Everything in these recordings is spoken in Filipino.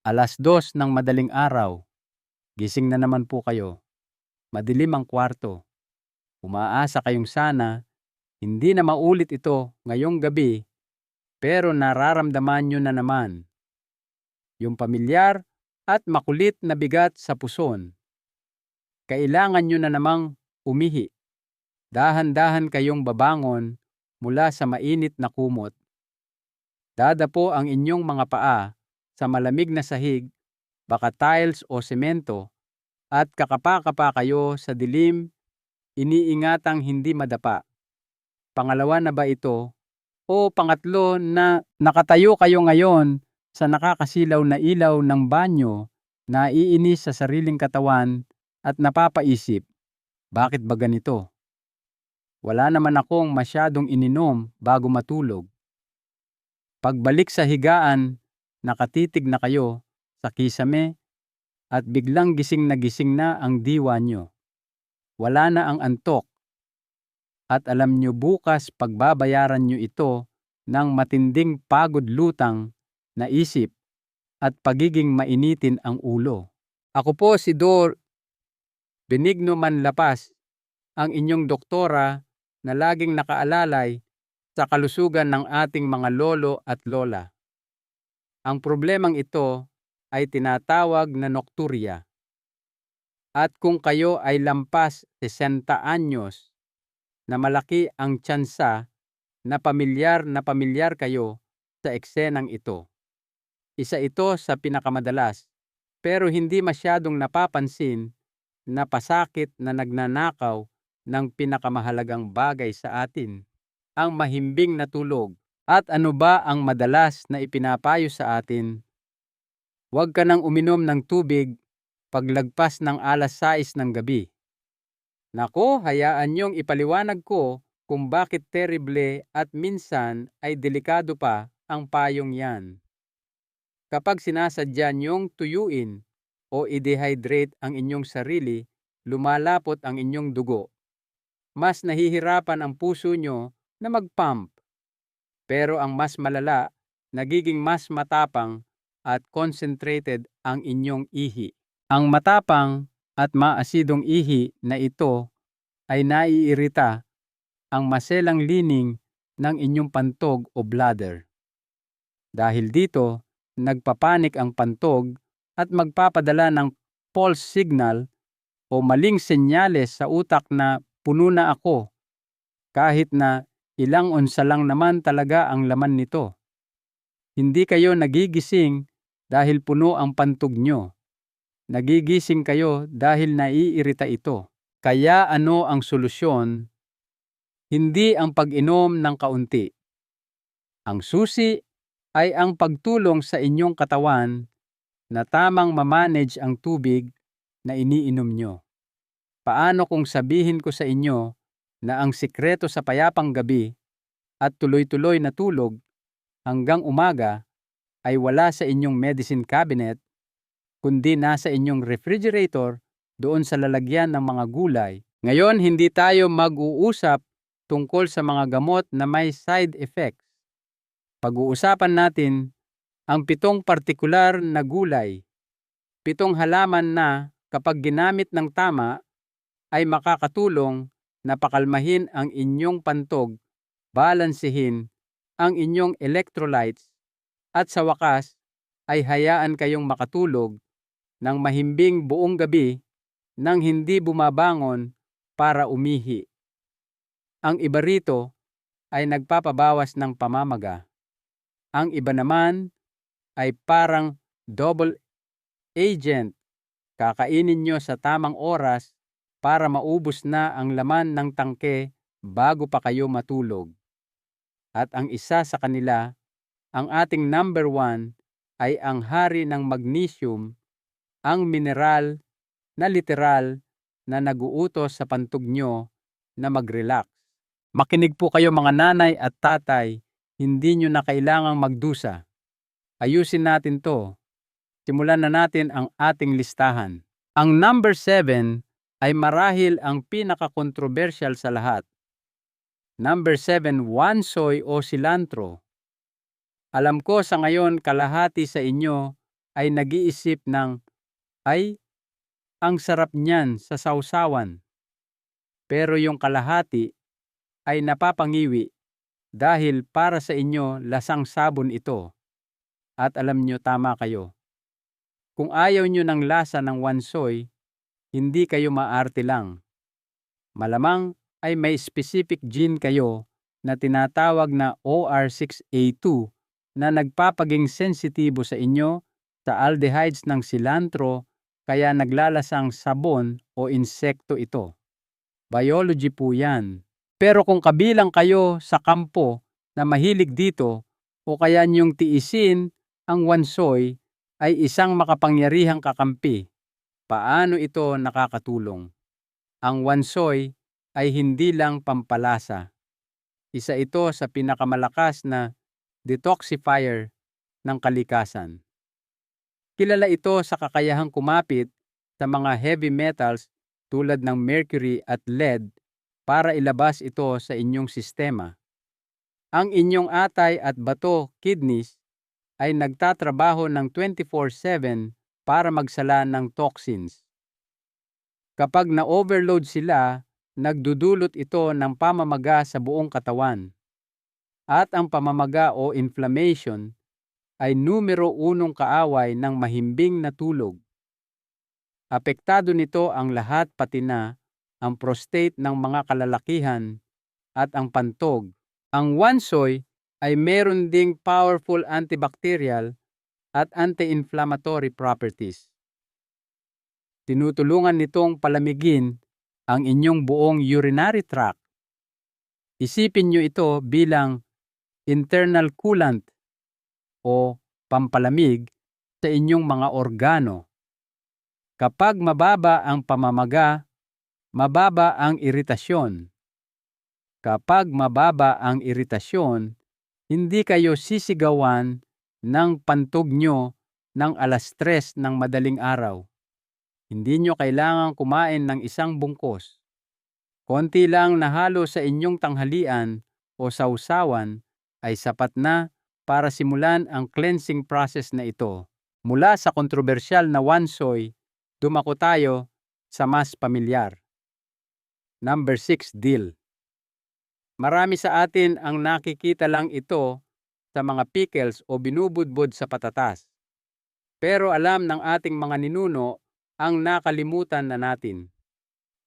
2:00 ng madaling araw, gising na naman po kayo. Madilim ang kwarto. Umaasa kayong sana hindi na maulit ito ngayong gabi, pero nararamdaman nyo na naman yung pamilyar at makulit na bigat sa puson. Kailangan nyo na namang umihi. Dahan-dahan kayong babangon mula sa mainit na kumot. Dadapo ang inyong mga paa sa malamig na sahig, baka tiles o semento, at kakapa-kapa kayo sa dilim, iniingatang hindi madapa. Pangalawa na ba ito? O pangatlo na nakatayo kayo ngayon sa nakakasilaw na ilaw ng banyo, naiinis sa sariling katawan at napapaisip, bakit ba ganito? Wala naman akong masyadong ininom bago matulog. Pagbalik sa higaan, nakatitig na kayo sa kisame at biglang gising na ang diwa nyo. Wala na ang antok. At alam nyo bukas pagbabayaran nyo ito ng matinding pagod lutang na isip at pagiging mainitin ang ulo. Ako po si Dor Benigno Manlapas, ang inyong doktora na laging nakaalalay sa kalusugan ng ating mga lolo at lola. Ang problemang ito ay tinatawag na nocturia. At kung kayo ay lampas 60 anyos, na malaki ang tsansa na pamilyar kayo sa eksenang ito. Isa ito sa pinakamadalas pero hindi masyadong napapansin na pasakit na nagnanakaw ng pinakamahalagang bagay sa atin, ang mahimbing na tulog. At ano ba ang madalas na ipinapayo sa atin? Huwag ka nang uminom ng tubig paglagpas ng 6:00 ng gabi. Nako, hayaan niyong ipaliwanag ko kung bakit terrible at minsan ay delikado pa ang payong yan. Kapag sinasadya niyong tuyuin o i-dehydrate ang inyong sarili, lumalapot ang inyong dugo. Mas nahihirapan ang puso nyo na mag-pump. Pero ang mas malala, nagiging mas matapang at concentrated ang inyong ihi. Ang matapang at maasidong ihi na ito ay naiirita ang maselang lining ng inyong pantog o bladder. Dahil dito, nagpapanik ang pantog at magpapadala ng false signal o maling senyales sa utak na puno na ako, kahit na ilang onsa lang naman talaga ang laman nito. Hindi kayo nagigising dahil puno ang pantog nyo. Nagigising kayo dahil naiirita ito. Kaya ano ang solusyon? Hindi ang pag-inom ng kaunti. Ang susi ay ang pagtulong sa inyong katawan na tamang mamanage ang tubig na iniinom nyo. Paano kung sabihin ko sa inyo na ang sikreto sa payapang gabi at tuloy-tuloy na tulog hanggang umaga ay wala sa inyong medicine cabinet, kundi nasa inyong refrigerator doon sa lalagyan ng mga gulay. Ngayon, hindi tayo mag-uusap tungkol sa mga gamot na may side effects. Pag-uusapan natin ang 7 partikular na gulay, 7 halaman na kapag ginamit ng tama ay makakatulong na pakalmahin ang inyong pantog, balansehin ang inyong electrolytes, at sa wakas ay hayaan kayong makatulog ng mahimbing buong gabi nang hindi bumabangon para umihi. Ang iba rito ay nagpapabawas ng pamamaga. Ang iba naman ay parang double agent. Kakainin nyo sa tamang oras para maubos na ang laman ng tangke bago pa kayo matulog. At ang isa sa kanila, ang ating number 1, ay ang hari ng magnesium, ang mineral na literal na naguutos sa pantog nyo na mag-relax. Makinig po kayo mga nanay at tatay, hindi nyo na kailangang magdusa. Ayusin natin to. Simulan na natin ang ating listahan. Ang number 7 ay marahil ang pinaka-controversial sa lahat. Number 7, wansoy o cilantro. Alam ko sa ngayon kalahati sa inyo ay nag-iisip ng, "Ay, ang sarap niyan sa sawsawan." Pero yung kalahati ay napapangiwi dahil para sa inyo lasang sabon ito. At alam nyo, tama kayo. Kung ayaw nyo ng lasa ng wansoy, hindi kayo maarte lang. Malamang ay may specific gene kayo na tinatawag na OR6A2 na nagpapaging sensitibo sa inyo sa aldehydes ng cilantro kaya naglalasang sabon o insekto ito. Biology po yan. Pero kung kabilang kayo sa kampo na mahilig dito o kaya niyong tiisin ang wansoy ay isang makapangyarihang kakampi. Paano ito nakakatulong? Ang wansoy ay hindi lang pampalasa. Isa ito sa pinakamalakas na detoxifier ng kalikasan. Kilala ito sa kakayahang kumapit sa mga heavy metals tulad ng mercury at lead para ilabas ito sa inyong sistema. Ang inyong atay at bato, kidneys, ay nagtatrabaho ng 24/7 para magsala ng toxins. Kapag na-overload sila, nagdudulot ito ng pamamaga sa buong katawan. At ang pamamaga o inflammation ay numero 1 kaaway ng mahimbing na tulog. Apektado nito ang lahat pati na ang prostate ng mga kalalakihan at ang pantog. Ang wansoy ay meron ding powerful antibacterial at anti-inflammatory properties. Tinutulungan nitong palamigin ang inyong buong urinary tract. Isipin nyo ito bilang internal coolant o pampalamig sa inyong mga organo. Kapag mababa ang pamamaga, mababa ang iritasyon. Kapag mababa ang iritasyon, hindi kayo sisigawan ng pantog nyo ng 3:00 ng madaling araw. Hindi nyo kailangang kumain ng isang bungkos. Konti lang na halo sa inyong tanghalian o sawsawan ay sapat na para simulan ang cleansing process na ito. Mula sa kontrobersyal na wansoy, dumako tayo sa mas pamilyar. Number 6, dill. Marami sa atin ang nakikita lang ito sa mga pickles o binubudbod sa patatas. Pero alam ng ating mga ninuno ang nakalimutan na natin.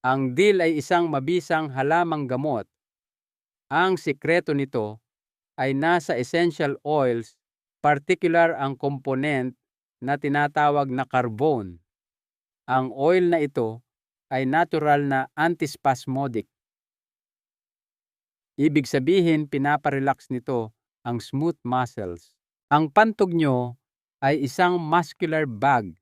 Ang dill ay isang mabisang halamang gamot. Ang sikreto nito ay nasa essential oils, particular ang component na tinatawag na carbone. Ang oil na ito ay natural na antispasmodic. Ibig sabihin, pinaparelax nito ang smooth muscles. Ang pantog nyo ay isang muscular bag.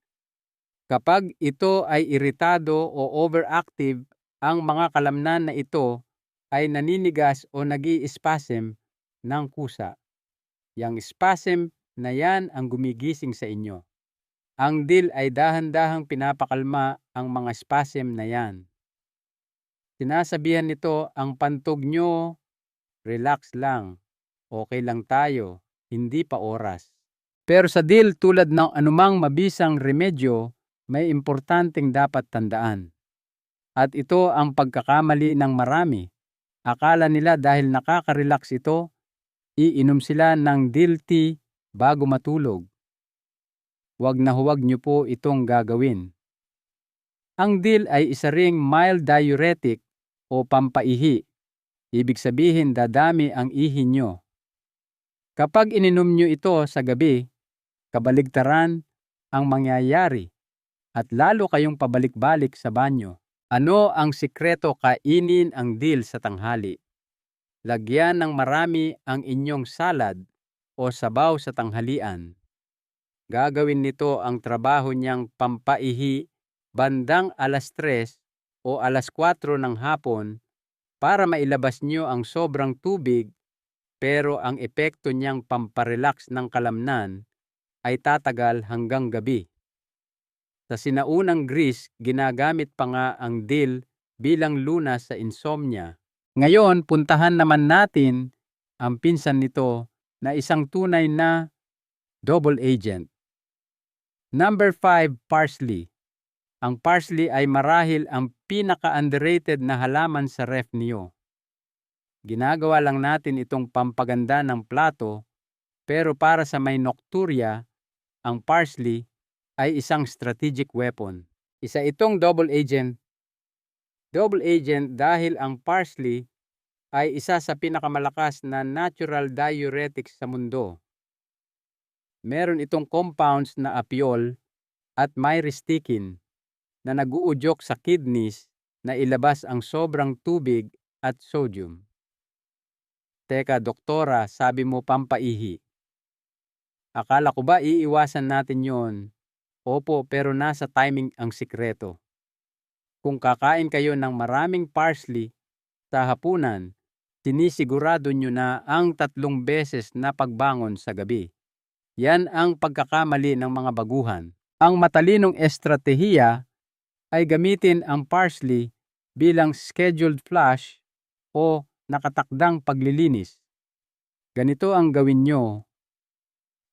Kapag ito ay iritado o overactive, ang mga kalamnan na ito ay naninigas o nag-i-spasm ng kusa. Yang spasm na yan ang gumigising sa inyo. Ang dill ay dahan-dahang pinapakalma ang mga spasm na yan. Sinasabihan nito ang pantog nyo, relax lang, okay lang tayo, hindi pa oras. Pero sa dill, tulad ng anumang mabisang remedyo, may importanteng dapat tandaan. At ito ang pagkakamali ng marami. Akala nila dahil nakaka-relax ito, iinom sila ng dill tea bago matulog. Huwag na huwag niyo po itong gagawin. Ang dill ay isa ring mild diuretic o pampaihi. Ibig sabihin dadami ang ihi nyo. Kapag ininom nyo ito sa gabi, kabaligtaran ang mangyayari at lalo kayong pabalik-balik sa banyo. Ano ang sikreto kainin ang dill sa tanghali? Lagyan ng marami ang inyong salad o sabaw sa tanghalian. Gagawin nito ang trabaho niyang pampaihi bandang 3:00 o 4:00 ng hapon para mailabas niyo ang sobrang tubig, pero ang epekto niyang pamparelax ng kalamnan ay tatagal hanggang gabi. Sa sinaunang Greece, ginagamit pa nga ang dill bilang lunas sa insomnia. Ngayon, puntahan naman natin ang pinsan nito na isang tunay na double agent. Number 5, parsley. Ang parsley ay marahil ang pinaka-underrated na halaman sa ref niyo. Ginagawa lang natin itong pampaganda ng plato, pero para sa may nocturia, ang parsley ay isang strategic weapon. Isa itong double agent. Double agent dahil ang parsley ay isa sa pinakamalakas na natural diuretics sa mundo. Meron itong compounds na apiol at myristicin na naguudyok sa kidneys na ilabas ang sobrang tubig at sodium. Teka, doktora, sabi mo pampaihi. Akala ko ba iiwasan natin yon? Opo, pero nasa timing ang sikreto. Kung kakain kayo ng maraming parsley sa hapunan, sinisigurado nyo na ang 3 beses na pagbangon sa gabi. Yan ang pagkakamali ng mga baguhan. Ang matalinong estratehiya ay gamitin ang parsley bilang scheduled flush o nakatakdang paglilinis. Ganito ang gawin nyo.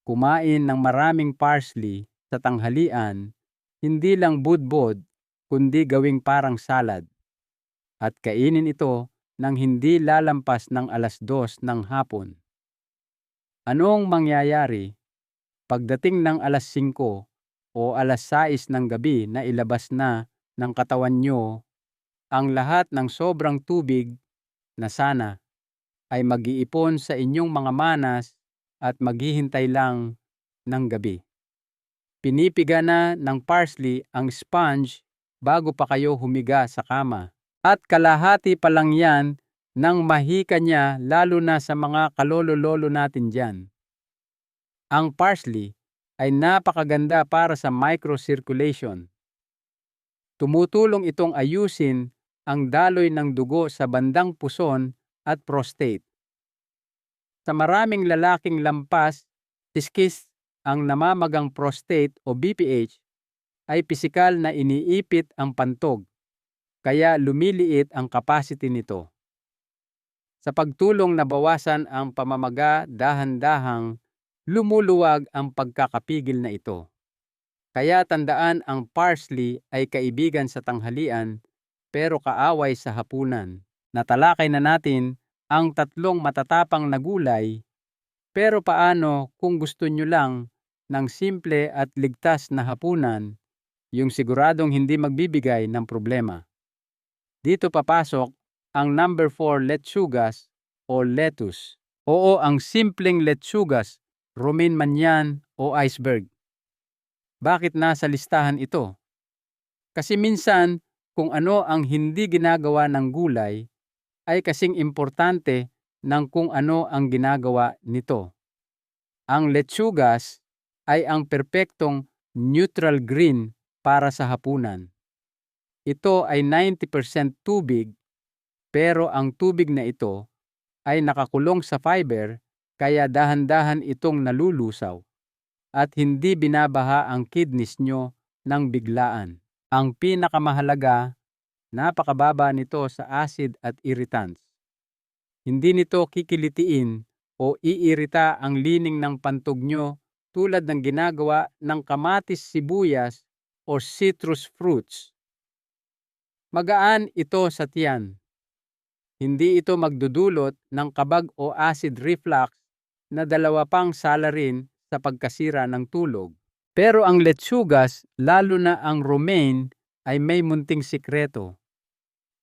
Kumain ng maraming parsley sa tanghalian, hindi lang budbod, kundi gawing parang salad. At kainin ito nang hindi lalampas ng 2:00 ng hapon. Anong mangyayari? Pagdating ng 5:00 o 6:00 ng gabi na ilabas na ng katawan nyo ang lahat ng sobrang tubig na sana ay mag-iipon sa inyong mga manas at maghihintay lang ng gabi. Pinipiga na ng parsley ang sponge bago pa kayo humiga sa kama. At kalahati pa lang yan ng mahika niya, lalo na sa mga kalolo-lolo natin dyan. Ang parsley ay napakaganda para sa microcirculation. Tumutulong itong ayusin ang daloy ng dugo sa bandang puson at prostate. Sa maraming lalaking lampas, tiskis ang namamagang prostate o BPH ay pisikal na iniipit ang pantog, kaya lumiliit ang capacity nito. Sa pagtulong na bawasan ang pamamaga, dahan-dahang lumuluwag ang pagkakapigil na ito. Kaya tandaan, ang parsley ay kaibigan sa tanghalian pero kaaway sa hapunan. Natalakay na natin ang 3 matatapang na gulay, pero paano kung gusto nyo lang ng simple at ligtas na hapunan, yung siguradong hindi magbibigay ng problema? Dito papasok ang number 4, lechugas o lettuce. Oo, ang simpleng lechugas, romaine man yan o iceberg. Bakit nasa listahan ito? Kasi minsan, kung ano ang hindi ginagawa ng gulay, ay kasing importante ng kung ano ang ginagawa nito. Ang lechugas ay ang perpektong neutral green para sa hapunan. Ito ay 90% tubig, pero ang tubig na ito ay nakakulong sa fiber, kaya dahan-dahan itong nalulusaw at hindi binabaha ang kidneys nyo ng biglaan. Ang pinakamahalaga, napakababa nito sa acid at irritants. Hindi nito kikilitiin o iirita ang lining ng pantog nyo tulad ng ginagawa ng kamatis, sibuyas o citrus fruits. Magaan ito sa tiyan. Hindi ito magdudulot ng kabag o acid reflux na 2 pang salarin sa pagkasira ng tulog. Pero ang lechugas, lalo na ang romaine, ay may munting sikreto.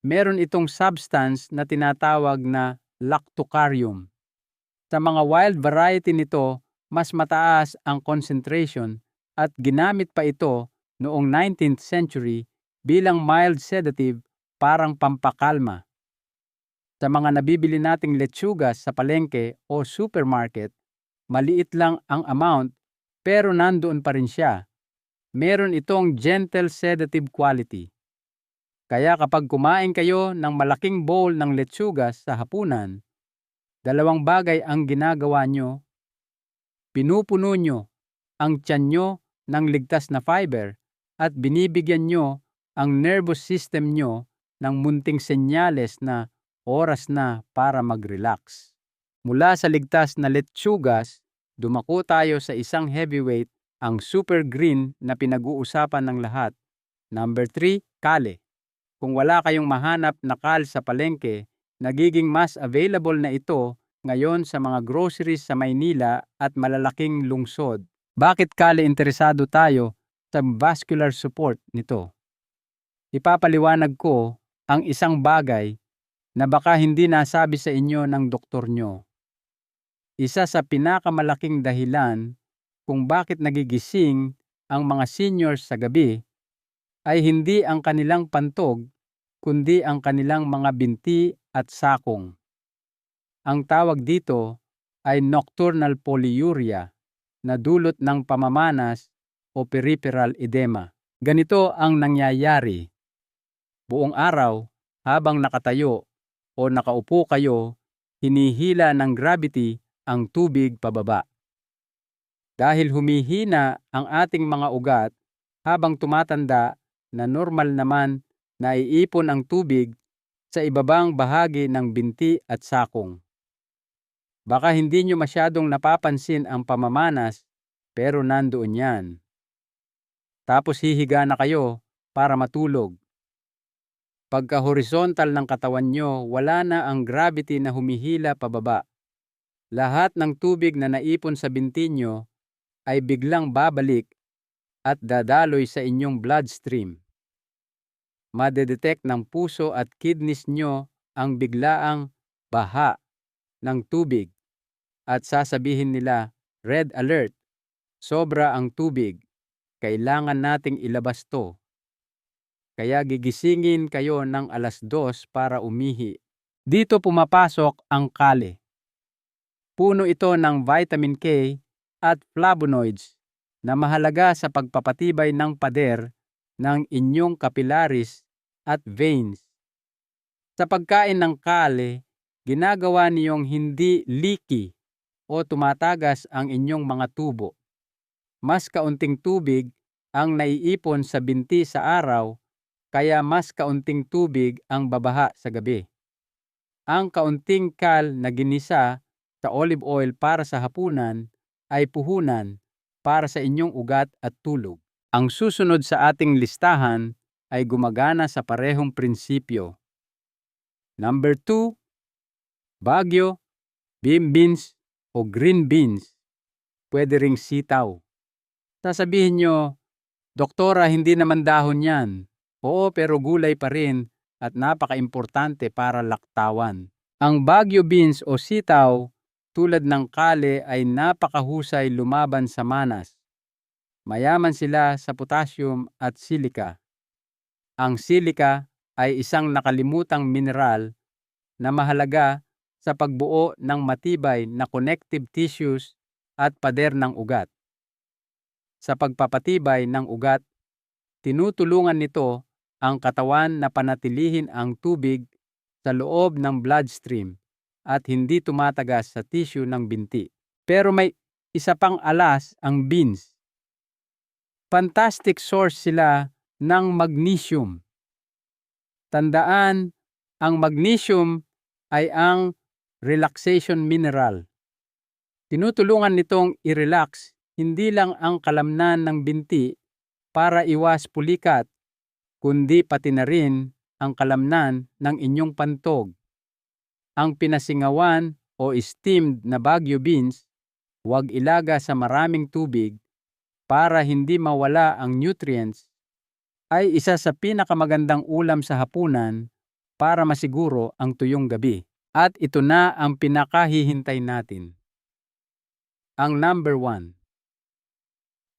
Meron itong substance na tinatawag na lactocarium. Sa mga wild variety nito, mas mataas ang concentration at ginamit pa ito noong 19th century bilang mild sedative, parang pampakalma. Sa mga nabibili nating lechugas sa palengke o supermarket, maliit lang ang amount pero nandoon pa rin siya. Meron itong gentle sedative quality. Kaya kapag kumain kayo ng malaking bowl ng lechugas sa hapunan, 2 bagay ang ginagawa nyo. Pinupuno nyo ang tiyan nyo ng ligtas na fiber at binibigyan nyo ang nervous system nyo ng munting senyales na oras na para mag-relax. Mula sa ligtas na lechugas, dumako tayo sa isang heavyweight ang super green na pinag-uusapan ng lahat. Number 3, kale. Kung wala kayong mahanap na kale sa palengke, nagiging mas available na ito ngayon sa mga groceries sa Maynila at malalaking lungsod. Bakit kale interesado tayo sa vascular support nito? Ipapaliwanag ko ang isang bagay na baka hindi nasabi sa inyo ng doktor nyo. Isa sa pinakamalaking dahilan kung bakit nagigising ang mga seniors sa gabi ay hindi ang kanilang pantog, kundi ang kanilang mga binti at sakong. Ang tawag dito ay nocturnal polyuria na dulot ng pamamanas o peripheral edema. Ganito ang nangyayari. Buong araw, habang nakatayo o nakaupo kayo, hinihila ng gravity ang tubig pababa. Dahil humihina ang ating mga ugat habang tumatanda, na normal naman na iipon ang tubig sa ibabang bahagi ng binti at sakong. Baka hindi nyo masyadong napapansin ang pamamanas, pero nandoon yan. Tapos hihiga na kayo para matulog. Pagka horizontal ng katawan nyo, wala na ang gravity na humihila pababa. Lahat ng tubig na naipon sa binti nyo ay biglang babalik at dadaloy sa inyong bloodstream. Madedetect ng puso at kidneys nyo ang biglaang baha ng tubig at sasabihin nila, "Red alert, sobra ang tubig, kailangan nating ilabas to." Kaya gigisingin kayo ng 2:00 para umihi. Dito pumapasok ang kale. Puno ito ng vitamin K at flavonoids na mahalaga sa pagpapatibay ng pader ng inyong capillaries at veins. Sa pagkain ng kale, ginagawa niyong hindi leaky o tumatagas ang inyong mga tubo. Mas kaunting tubig ang naiipon sa binti sa araw, kaya mas kaunting tubig ang babaha sa gabi. Ang kaunting kale na ginisa sa olive oil para sa hapunan ay puhunan para sa inyong ugat at tulog. Ang susunod sa ating listahan ay gumagana sa parehong prinsipyo. Number 2, bagyo, bean beans o green beans. Pwede ring sitaw. Sasabihin nyo, "Doktora, hindi naman dahon yan." Oo, pero gulay pa rin at napaka-importante para laktawan. Ang bagyo beans o sitaw, tulad ng kale, ay napakahusay lumaban sa manas. Mayaman sila sa potassium at silica. Ang silica ay isang nakalimutang mineral na mahalaga sa pagbuo ng matibay na connective tissues at pader ng ugat. Sa pagpapatibay ng ugat, tinutulungan nito ang katawan na panatilihin ang tubig sa loob ng bloodstream at hindi tumatagas sa tissue ng binti. Pero may isa pang alas ang beans. Fantastic source sila ng magnesium. Tandaan, ang magnesium ay ang relaxation mineral. Tinutulungan nitong i-relax hindi lang ang kalamnan ng binti para iwas pulikat, kundi pati na rin ang kalamnan ng inyong pantog. Ang pinasingawan o steamed na bagyo beans, huwag ilaga sa maraming tubig para hindi mawala ang nutrients, ay isa sa pinakamagandang ulam sa hapunan para masiguro ang tuyong gabi. At ito na ang pinakahihintay natin. Ang number 1.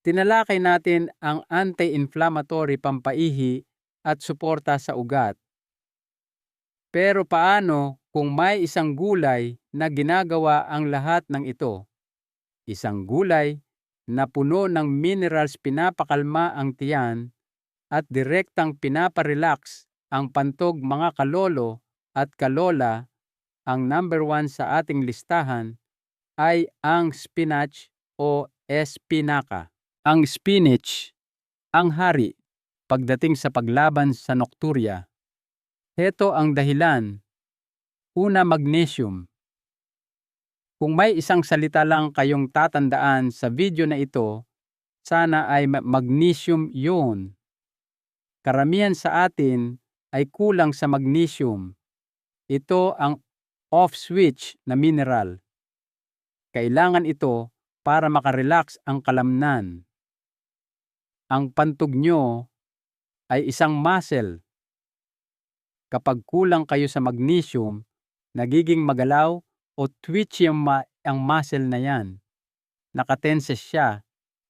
Tinalakay natin ang anti-inflammatory, pampaihi at suporta sa ugat. Pero paano kung may isang gulay na ginagawa ang lahat ng ito? Isang gulay na puno ng minerals, pinapakalma ang tiyan at direktang pinaparelax ang pantog, mga kalolo at kalola. Ang number 1 sa ating listahan ay ang spinach o espinaca. Ang spinach, ang hari pagdating sa paglaban sa nocturia. Heto ang dahilan. Una, magnesium. Kung may isang salita lang kayong tatandaan sa video na ito, sana ay magnesium yun. Karamihan sa atin ay kulang sa magnesium. Ito ang off-switch na mineral. Kailangan ito para makarelax ang kalamnan. Ang pantog nyo ay isang muscle. Kapag kulang kayo sa magnesium, nagiging magalaw o twitchy ang muscle na yan. Nakatenses siya.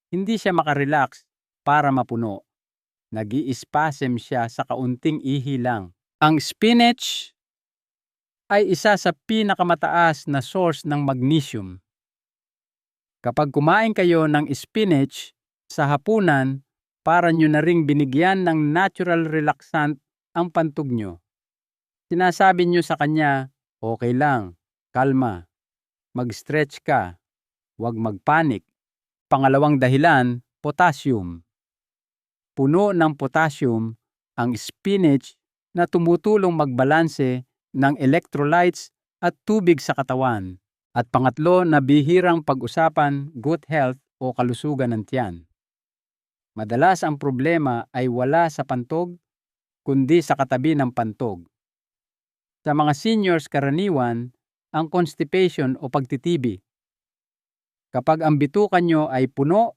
Hindi siya makarelax para mapuno. Nag-i-spasm siya sa kaunting ihi lang. Ang spinach ay isa sa pinakamataas na source ng magnesium. Kapag kumain kayo ng spinach sa hapunan, para nyo na ring binigyan ng natural relaxant ang pantog nyo. Sinasabi nyo sa kanya, okay lang, kalma, mag-stretch ka, huwag magpanik. Pangalawang dahilan, potassium. Puno ng potassium ang spinach na tumutulong magbalanse ng electrolytes at tubig sa katawan. At pangatlo na bihirang pag-usapan, gut health o kalusugan ng tiyan. Madalas ang problema ay wala sa pantog, kundi sa katabi ng pantog. Sa mga seniors karaniwan, ang constipation o pagtitibi. Kapag ang bitukan nyo ay puno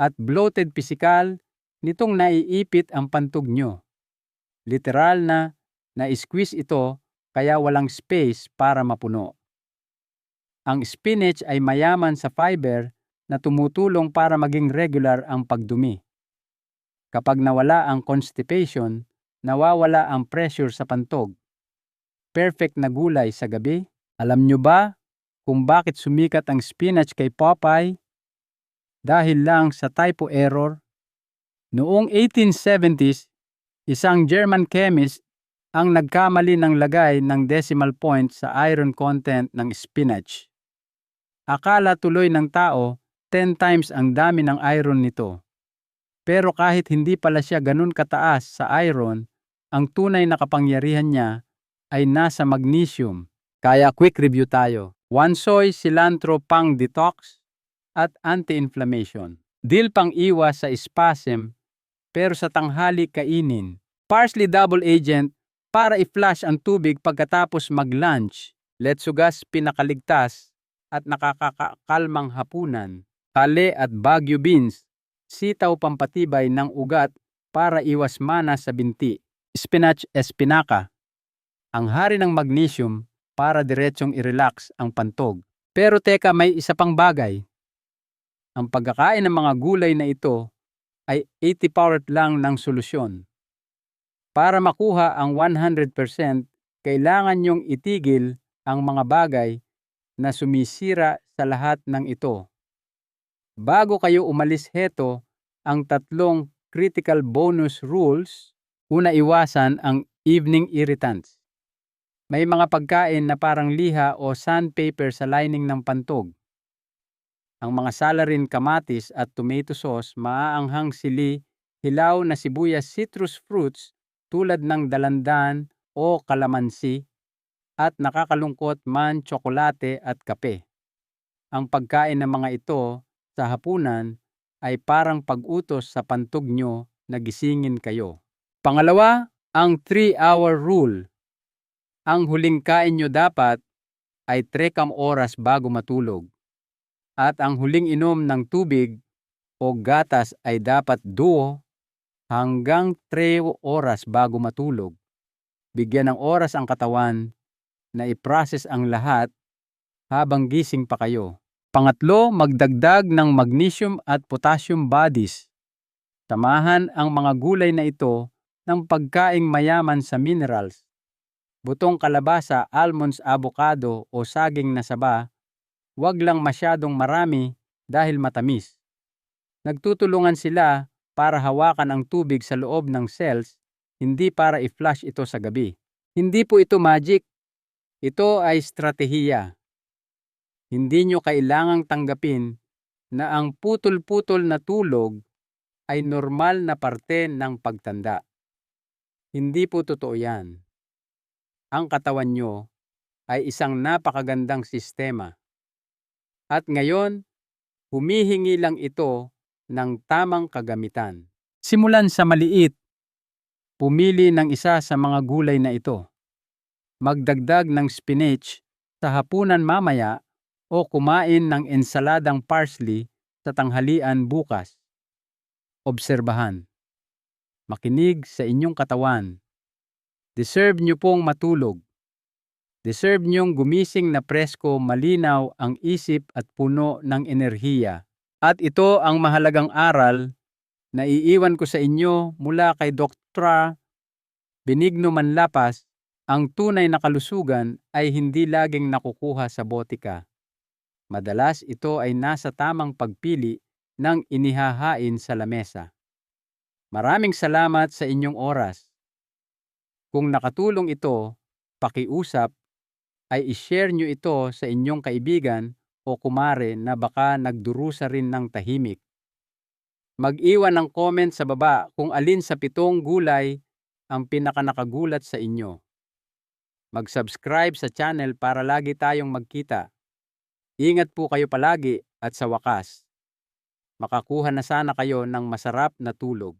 at bloated pisikal, nitong naiipit ang pantog nyo. Literal na na-squeeze ito kaya walang space para mapuno. Ang spinach ay mayaman sa fiber na tumutulong para maging regular ang pagdumi. Kapag nawala ang constipation, nawawala ang pressure sa pantog. Perfect na gulay sa gabi. Alam nyo ba kung bakit sumikat ang spinach kay Popeye? Dahil lang sa typo error. Noong 1870s, isang German chemist ang nagkamali ng lagay ng decimal point sa iron content ng spinach. Akala tuloy ng tao 10 times ang dami ng iron nito. Pero kahit hindi pala siya ganun kataas sa iron, ang tunay na kapangyarihan niya ay nasa magnesium. Kaya quick review tayo. Wansoy cilantro pang detox at anti-inflammation. Dill pang iwas sa spasm pero sa tanghali kainin. Parsley double agent para i-flush ang tubig pagkatapos mag-lunch. Letsugas pinakaligtas at nakakakalmang hapunan. Kale at Baguio beans, sitaw pampatibay ng ugat para iwas mana sa binti. Spinach espinaca, ang hari ng magnesium para diretsong i-relax ang pantog. Pero teka, may isa pang bagay. Ang pagkakain ng mga gulay na ito ay 80% lang ng solusyon. Para makuha ang 100%, kailangan nyong itigil ang mga bagay na sumisira sa lahat ng ito. Bago kayo umalis heto, ang 3 critical bonus rules. Una, iwasan ang evening irritants. May mga pagkain na parang liha o sandpaper sa lining ng pantog. Ang mga salarin kamatis at tomato sauce, maaanghang sili, hilaw na sibuyas, citrus fruits tulad ng dalandan o kalamansi, at nakakalungkot man tsokolate at kape. Ang pagkain ng mga ito sa hapunan ay parang pag-utos sa pantog nyo na gisingin kayo. Pangalawa, ang 3-hour rule. Ang huling kain nyo dapat ay 3 oras bago matulog. At ang huling inom ng tubig o gatas ay dapat 2 hanggang 3 oras bago matulog. Bigyan ng oras ang katawan na i-process ang lahat habang gising pa kayo. Pangatlo, magdagdag ng magnesium at potassium bodies. Samahan ang mga gulay na ito ng pagkaing mayaman sa minerals. Butong kalabasa, almonds, avocado o saging na saba, huwag lang masyadong marami dahil matamis. Nagtutulungan sila para hawakan ang tubig sa loob ng cells, hindi para i-flush ito sa gabi. Hindi po ito magic. Ito ay estratehiya. Hindi nyo kailangang tanggapin na ang putol-putol na tulog ay normal na parte ng pagtanda. Hindi po totoo yan. Ang katawan nyo ay isang napakagandang sistema. At ngayon, humihingi lang ito ng tamang kagamitan. Simulan sa maliit. Pumili ng isa sa mga gulay na ito. Magdagdag ng spinach sa hapunan mamaya o kumain ng ensaladang parsley sa tanghalian bukas. Obserbahan. Makinig sa inyong katawan. Deserve nyo pong matulog. Deserve nyong gumising na presko, malinaw ang isip at puno ng enerhiya. At ito ang mahalagang aral na iiwan ko sa inyo mula kay Dr. Benigno Manlapas. Ang tunay na kalusugan ay hindi laging nakukuha sa botika. Madalas ito ay nasa tamang pagpili ng inihahain sa lamesa. Maraming salamat sa inyong oras. Kung nakatulong ito, pakiusap ay i-share nyo ito sa inyong kaibigan o kumare na baka nagdurusa rin ng tahimik. Mag-iwan ng comment sa baba kung alin sa 7 gulay ang pinakanakagulat sa inyo. Mag-subscribe sa channel para lagi tayong magkita. Ingat po kayo palagi at sa wakas, makakuha na sana kayo ng masarap na tulog.